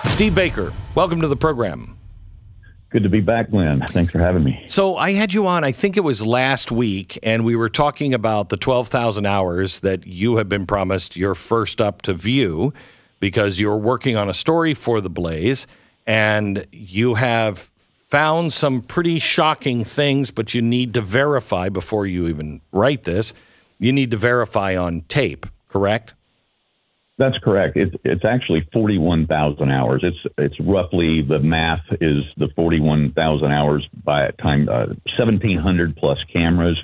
Steve Baker, welcome to the program. Good to be back, Glenn. Thanks for having me. So I had you on, I think it was last week, and we were talking about the 12,000 hours that you have been promised you're first up to view because you're working on a story for the Blaze, and you have found some pretty shocking things, but you need to verify before you even write this. You need to verify on tape, correct? That's correct. It's actually 41,000 hours. It's roughly, the math is the 41,000 hours by a time, 1,700 plus cameras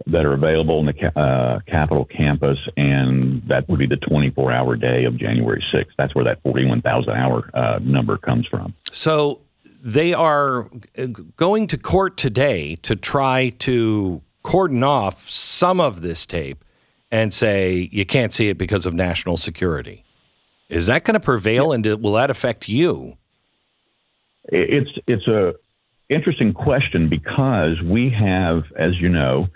that are available in the Capitol campus, and that would be the 24-hour day of January 6th. That's where that 41,000 hour number comes from. So they are going to court today to try to cordon off some of this tape and say you can't see it because of national security. Is that going to prevail, and will that affect you? It's a interesting question because we have, as you know,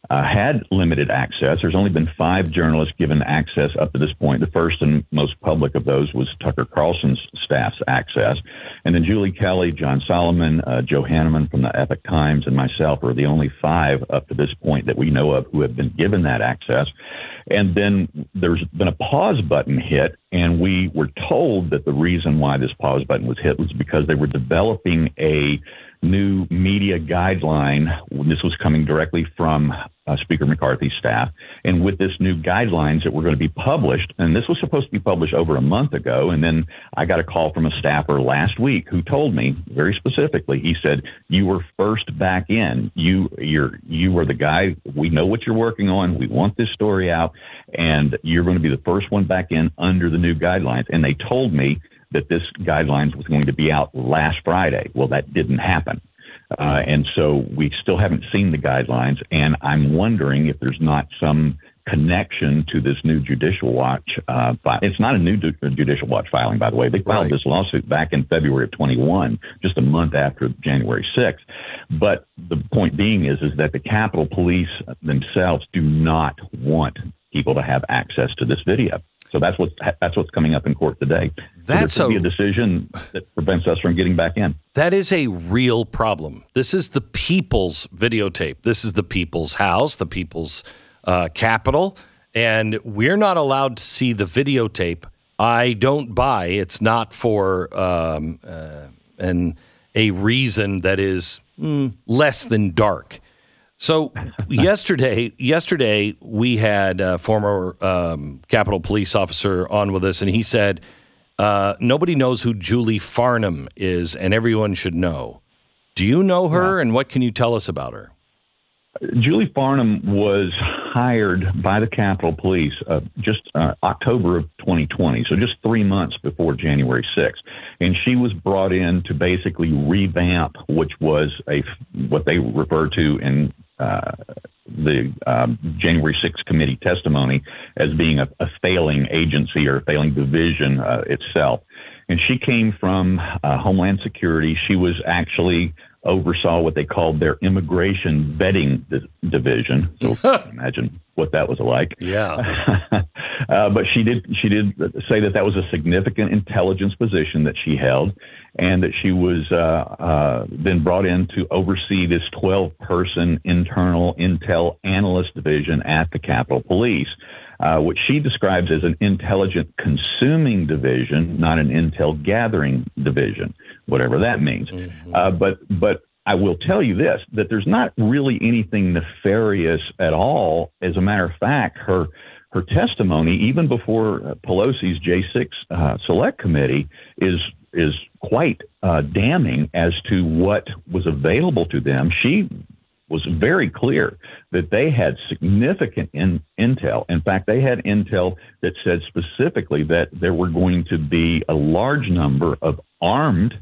had limited access. There's only been 5 journalists given access up to this point. The first and most public of those was Tucker Carlson's staff's access. And then Julie Kelly, John Solomon, Joe Hanneman from the Epoch Times, and myself are the only 5 up to this point that we know of who have been given that access. And then there's been a pause button hit, and we were told that the reason why this pause button was hit was because they were developing a new media guideline. This was coming directly from Speaker McCarthy's staff. And with this new guidelines that were going to be published, and this was supposed to be published over a month ago, and then I got a call from a staffer last week who told me very specifically, he said, you were first back in. You were the guy. We know what you're working on. We want this story out, and you're going to be the first one back in under the new guidelines. And they told me that this guidelines was going to be out last Friday. Well, that didn't happen. And so we still haven't seen the guidelines, and I'm wondering if there's not some connection to this new Judicial Watch. It's not a new Judicial Watch filing, by the way. They filed this lawsuit back in February of 21, just a month after January 6th. But the point being is that the Capitol Police themselves do not want people to have access to this video. So that's what's coming up in court today. That's a decision that prevents us from getting back in. That is a real problem. This is the people's videotape. This is the people's house, the people's Capitol, and we're not allowed to see the videotape. I don't buy it's not for a reason that is less than dark. So yesterday we had a former Capitol Police officer on with us, and he said nobody knows who Julie Farnam is, and everyone should know. Do you know her, and what can you tell us about her? Julie Farnam was hired by the Capitol Police just October of 2020, so just 3 months before January 6th. And she was brought in to basically revamp, which was what they refer to in the January 6th committee testimony as being a failing agency or a failing division itself. And she came from Homeland Security. She was actually oversaw what they called their immigration vetting division. So imagine what that was like. Yeah. But she did say that was a significant intelligence position that she held, and that she was then brought in to oversee this 12-person internal intel analyst division at the Capitol Police, which she describes as an intelligent consuming division, not an intel gathering division, whatever that means. Mm-hmm. But I will tell you this, that there's not really anything nefarious at all. As a matter of fact, her testimony, even before Pelosi's J6 Select Committee, is quite damning as to what was available to them. She was very clear that they had significant intel. In fact, they had intel that said specifically that there were going to be a large number of armed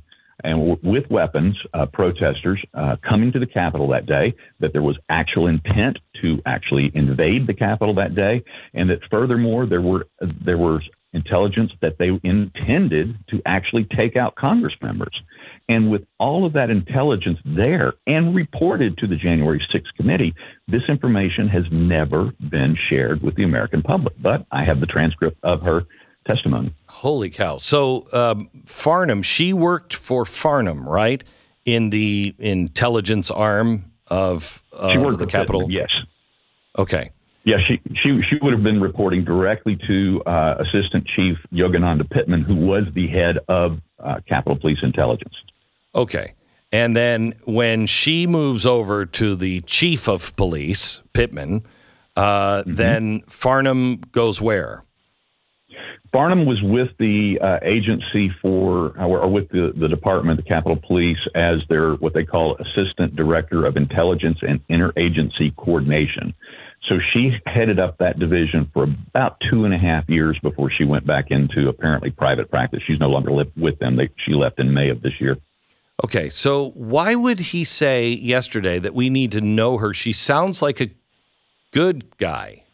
and with weapons protesters coming to the Capitol that day, that there was actual intent to actually invade the Capitol that day, and that furthermore there was intelligence that they intended to actually take out Congress members. And with all of that intelligence there and reported to the January 6th committee, this information has never been shared with the American public. But I have the transcript of her testimony. Holy cow. So Farnam, she worked for Farnam, right? In the intelligence arm of the Capitol? Pittman, yes. Okay. Yeah, she would have been reporting directly to Assistant Chief Yogananda Pittman, who was the head of Capitol Police Intelligence. Okay. And then when she moves over to the Chief of Police, Pittman, then Farnam goes where? Farnam was with the agency or with the department, the Capitol Police, as their what they call Assistant Director of Intelligence and Interagency Coordination. So she headed up that division for about 2.5 years before she went back into apparently private practice. She's no longer with them. She left in May of this year. Okay, so why would he say yesterday that we need to know her? She sounds like a good guy.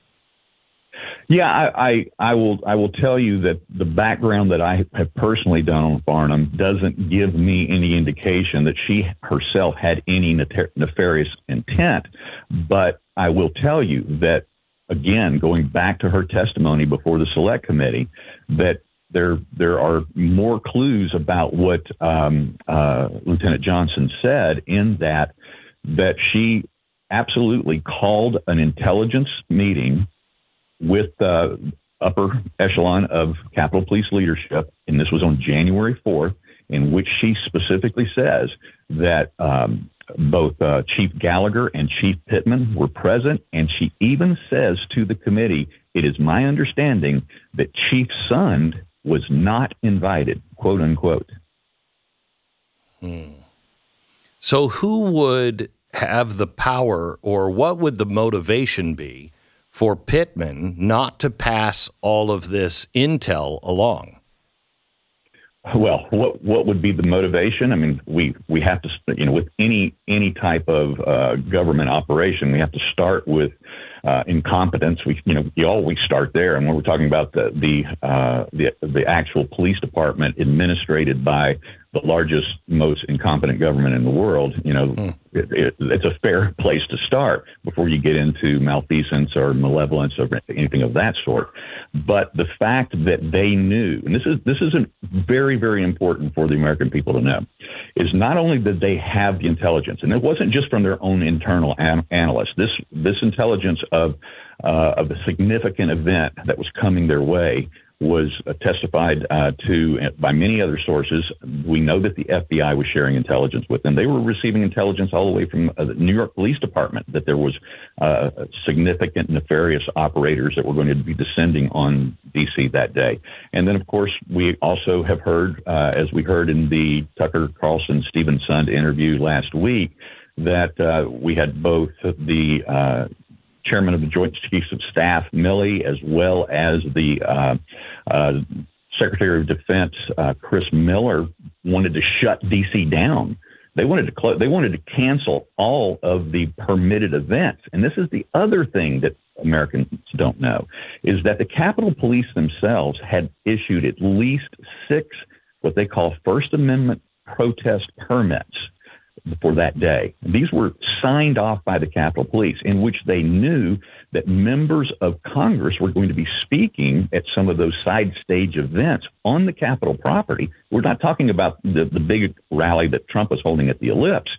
Yeah, I will tell you that the background that I have personally done on Farnam doesn't give me any indication that she herself had any nefarious intent. But I will tell you that, again, going back to her testimony before the Select Committee, that there are more clues about what Lieutenant Johnson said, in that she absolutely called an intelligence meeting with the upper echelon of Capitol Police leadership, and this was on January 4th, in which she specifically says that both Chief Gallagher and Chief Pittman were present, and she even says to the committee, "It is my understanding that Chief Sund was not invited," quote unquote. So who would have the power, or what would the motivation be for Pittman not to pass all of this intel along? Well, what would be the motivation? I mean, we have to, with any type of government operation, we have to start with incompetence. You always start there. And when we're talking about the actual police department administrated by the largest, most incompetent government in the world, it's a fair place to start before you get into malfeasance or malevolence or anything of that sort. But the fact that they knew, and this is very, very important for the American people to know, is not only did they have the intelligence, and it wasn't just from their own internal analysts. This intelligence of a significant event that was coming their way was testified to by many other sources. We know that the FBI was sharing intelligence with them. They were receiving intelligence all the way from the New York Police Department that there was significant nefarious operators that were going to be descending on D.C. that day. And then, of course, we also have heard, as we heard in the Tucker Carlson Stephen Sund interview last week, that we had both the Chairman of the Joint Chiefs of Staff, Milley, as well as the Secretary of Defense, Chris Miller, wanted to shut D.C. down. They wanted to cancel all of the permitted events. And this is the other thing that Americans don't know, is that the Capitol Police themselves had issued at least 6 what they call First Amendment protest permits for that day. These were signed off by the Capitol Police, in which they knew that members of Congress were going to be speaking at some of those side stage events on the Capitol property. We're not talking about the big rally that Trump was holding at the Ellipse,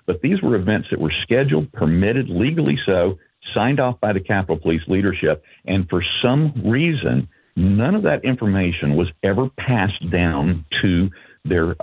but these were events that were scheduled, permitted, legally so, signed off by the Capitol Police leadership, and for some reason, none of that information was ever passed down to their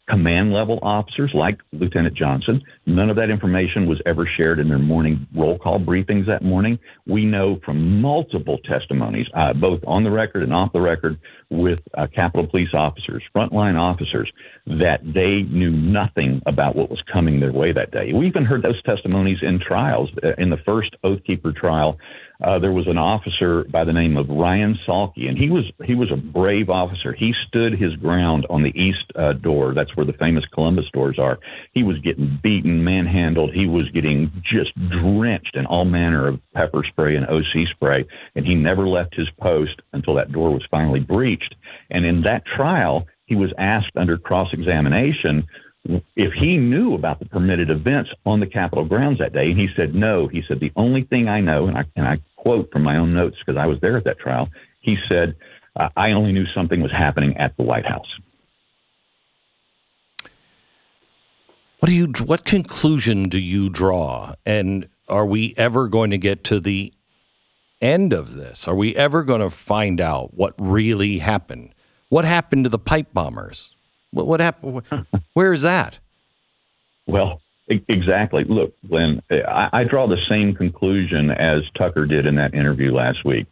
command level officers like Lieutenant Johnson. None of that information was ever shared in their morning roll call briefings that morning. We know from multiple testimonies, both on the record and off the record, with Capitol Police officers, frontline officers, that they knew nothing about what was coming their way that day. We even heard those testimonies in trials. In the first Oath Keeper trial, there was an officer by the name of Ryan Salke, and he was a brave officer. He stood his ground on the east door. That's where the famous Columbus doors are. He was getting beaten, manhandled. He was getting just drenched in all manner of pepper spray and OC spray, and he never left his post until that door was finally breached. And in that trial, he was asked under cross-examination if he knew about the permitted events on the Capitol grounds that day. And he said, no. He said, the only thing I know, and I quote from my own notes because I was there at that trial, he said, I only knew something was happening at the White House. What conclusion do you draw? And are we ever going to get to the end of this? Are we ever going to find out what really happened? What happened to the pipe bombers? What happened? Where is that? Well, exactly. Look, Glenn, I draw the same conclusion as Tucker did in that interview last week.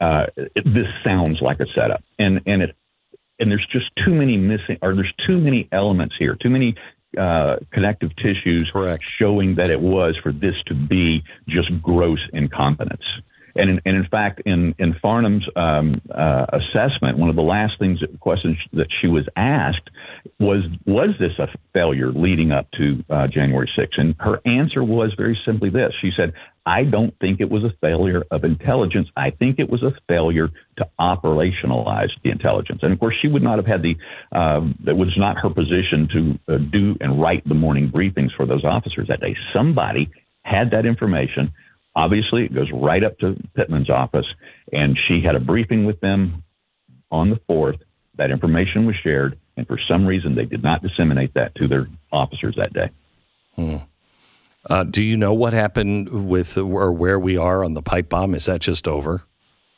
This sounds like a setup, and there's just too many there's too many elements here, too many connective tissues. Correct. Showing that it was for this to be just gross incompetence. And in fact, in Farnam's assessment, one of the last questions that she was asked was this a failure leading up to January 6th? And her answer was very simply this. She said, I don't think it was a failure of intelligence. I think it was a failure to operationalize the intelligence. And of course, she would not have had that was not her position to do and write the morning briefings for those officers that day. Somebody had that information. Obviously, it goes right up to Pittman's office, and she had a briefing with them on the 4th. That information was shared, and for some reason, they did not disseminate that to their officers that day. Do you know what happened with or where we are on the pipe bomb? Is that just over?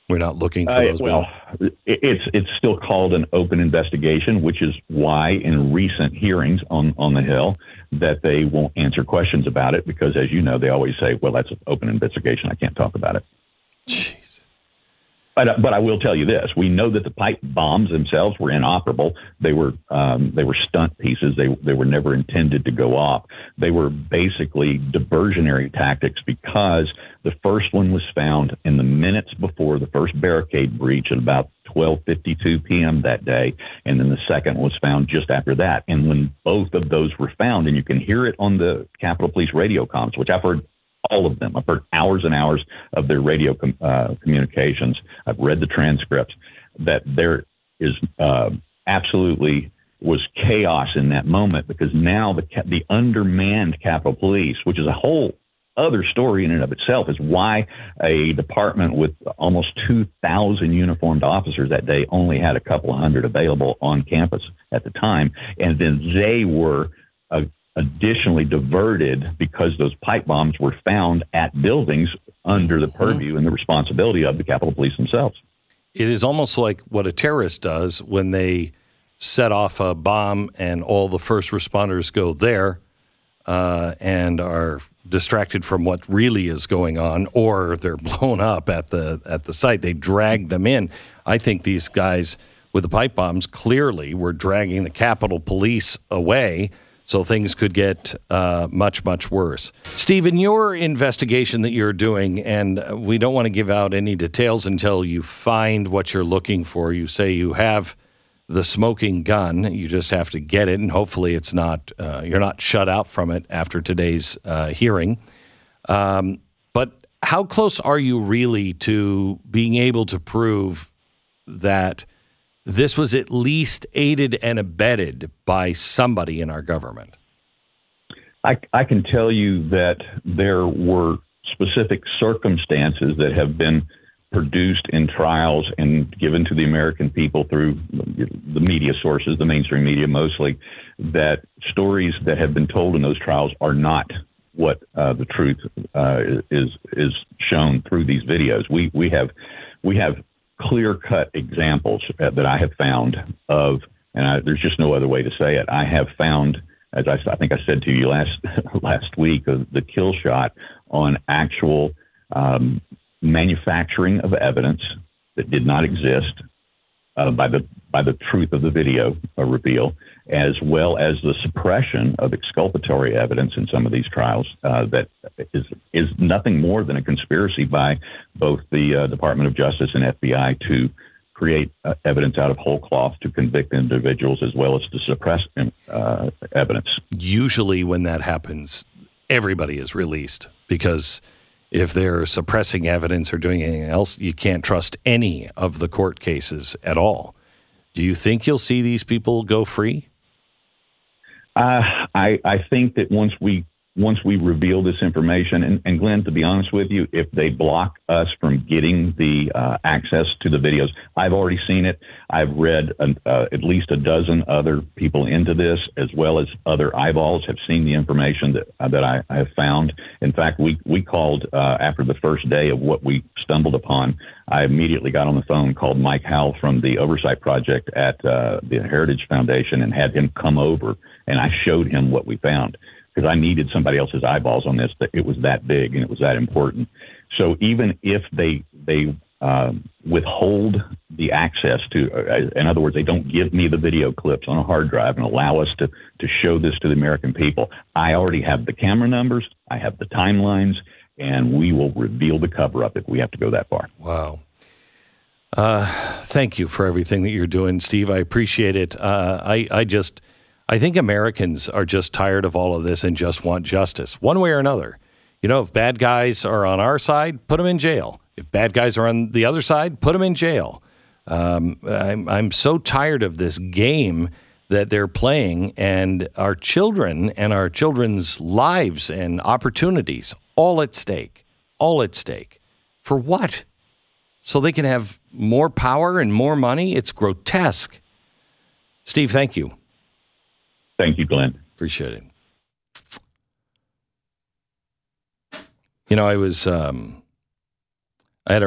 We're not looking for those. Well, it's still called an open investigation, which is why in recent hearings on the Hill that they won't answer questions about it because, as you know, they always say, "Well, that's an open investigation. I can't talk about it." Jeez. But I will tell you this: we know that the pipe bombs themselves were inoperable. They were stunt pieces. They were never intended to go off. They were basically diversionary tactics because the first one was found in the minutes before the first barricade breach at about 12:52 p.m. that day, and then the second was found just after that. And when both of those were found, and you can hear it on the Capitol Police radio comms, which I've heard all of them. I've heard hours and hours of their radio communications. I've read the transcripts. That there is absolutely was chaos in that moment because now the undermanned Capitol Police, which is a whole other story in and of itself, is why a department with almost 2,000 uniformed officers that day only had a couple of hundred available on campus at the time, and then they were additionally diverted because those pipe bombs were found at buildings under the purview and the responsibility of the Capitol Police themselves. It is almost like what a terrorist does when they set off a bomb and all the first responders go there and are distracted from what really is going on, or they're blown up at the site. They drag them in. I think these guys with the pipe bombs clearly were dragging the Capitol Police away, so things could get much, much worse. Steve, in your investigation that you're doing, and we don't want to give out any details until you find what you're looking for. You say you have the smoking gun. You just have to get it, and hopefully it's not you're not shut out from it after today's hearing. But how close are you really to being able to prove that this was at least aided and abetted by somebody in our government? I can tell you that there were specific circumstances that have been produced in trials and given to the American people through the media sources, the mainstream media mostly, that stories that have been told in those trials are not what the truth is shown through these videos. We have clear-cut examples that I have found of, and there's just no other way to say it. I have found, as I think I said to you last week, the kill shot on actual manufacturing of evidence that did not exist by the truth of the video reveal, as well as the suppression of exculpatory evidence in some of these trials that is nothing more than a conspiracy by both the Department of Justice and FBI to create evidence out of whole cloth to convict individuals as well as to suppress evidence. Usually when that happens, everybody is released because if they're suppressing evidence or doing anything else, you can't trust any of the court cases at all. Do you think you'll see these people go free? I think that once we once we reveal this information, and Glenn, to be honest with you, if they block us from getting the access to the videos, I've already seen it. I've read at least a dozen other people into this, as well as other eyeballs have seen the information that I have found. In fact, we called after the first day of what we stumbled upon. I immediately got on the phone, called Mike Howell from the Oversight Project at the Heritage Foundation, and had him come over, and I showed him what we found, because I needed somebody else's eyeballs on this. That it was that big and it was that important. So even if they withhold the access to, in other words, they don't give me the video clips on a hard drive and allow us to show this to the American people, I already have the camera numbers, I have the timelines, and we will reveal the cover-up if we have to go that far. Wow. Thank you for everything that you're doing, Steve. I appreciate it. I think Americans are just tired of all of this and just want justice, one way or another. You know, if bad guys are on our side, put them in jail. If bad guys are on the other side, put them in jail. I'm so tired of this game that they're playing, and our children and our children's lives and opportunities, all at stake. All at stake. For what? So they can have more power and more money? It's grotesque. Steve, thank you. Thank you, Glenn. Appreciate it. You know, I had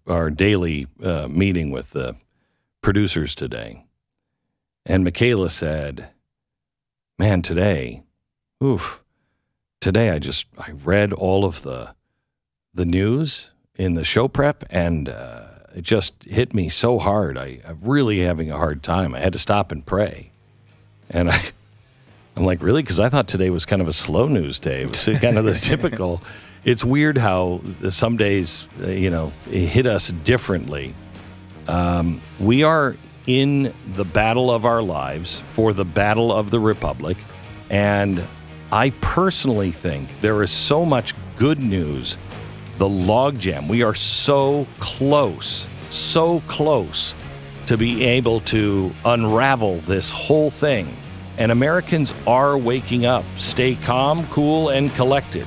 our daily meeting with the producers today, and Michaela said, man, today I read all of the news in the show prep, and it just hit me so hard. I'm really having a hard time. I had to stop and pray. And I'm like, really? Because I thought today was kind of a slow news day. It was kind of the typical. It's weird how some days, it hit us differently. We are in the battle of our lives for the battle of the Republic. And I personally think there is so much good news. The logjam. We are so close to be able to unravel this whole thing. And Americans are waking up. Stay calm, cool, and collected.